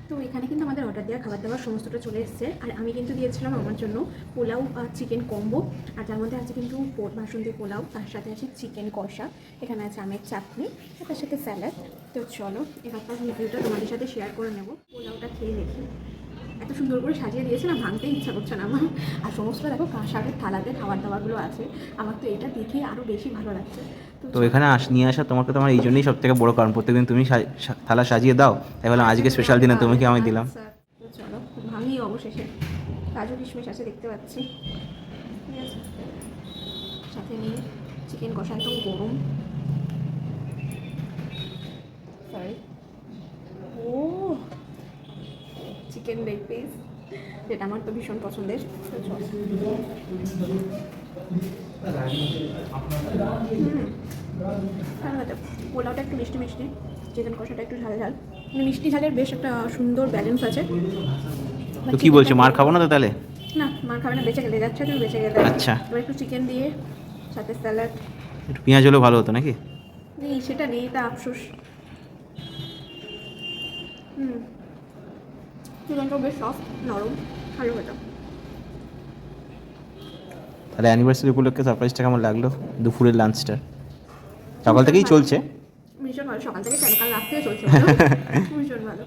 তো এখানে কিন্তু আমাদের অর্ডার দেওয়া খাবার দাবার সমস্তটা চলে এসেছে। আর আমি কিন্তু দিয়েছিলাম আমার জন্য পোলাও চিকেন কম্বো, আর যার মধ্যে আছে কিন্তু বাসন্তী পোলাও, তার সাথে আছে চিকেন কষা, এখানে আছে আমের চাটনি, তার সাথে স্যালাড। তো চলো এবার রিভিউটা তোমাদের সাথে শেয়ার করে নেবো। পোলাওটা খেয়ে দেখি, এত সুন্দর করে সাজিয়ে দিয়েছে না, ভাঙতেই ইচ্ছা করছে না আমার। আর সমস্ত দেখো কাঁসারের থালাতে খাবার দাবারগুলো আছে, আমার তো এটা দেখে আরও বেশি ভালো লাগছে। তো এখানে নিয়ে আসা তোমাকে তোমার এই জন্যই সব থেকে বড় কারণ, প্রত্যেকদিন তুমি থালা সাজিয়ে দাও, তাই বললাম আজকে স্পেশাল দিনে তুমি কি আমি দিলাম। আচ্ছা, তো চলো ভাঙি অবশেষে। কাজু কিশমিশ আছে দেখতে পাচ্ছি, ঠিক আছে, সাথে নিয়ে চিকেন কষা একদম গরম, সরি, ও চিকেন লেগ পিস, যেটা আমার তো ভীষণ পছন্দের। তো চলো পোলাওটা একটু মিষ্টি মিষ্টি, চিকেন কষাটা একটু ঝাল ঝাল, মানে মিষ্টি ঝালের বেশ একটা সুন্দর ব্যালেন্স আছে। তো কি বলছো, মার খাবো না তো তাহলে? না, মার খাবে না, বেঁচে গেলে যাচ্ছে, তুমি বেঁচে গেলে। আচ্ছা, এবার একটু চিকেন দিয়ে সাথে স্যালাড, একটু পেঁয়াজ হলেও ভালো হতো নাকি? নেই, সেটা নেই, এটা আফসোস। চিকেনটাও বেশ সফট, নরম, ভালো হতো। তাহলে অ্যানিভার্সারি উপলক্ষে সারপ্রাইজটা কেমন লাগলো? দুপুরের লাঞ্চটা সকাল থেকেই চলছে। ভীষণ ভালো, সকাল থেকে কেন, কাল রাত থেকে চলছে, ভীষণ ভালো।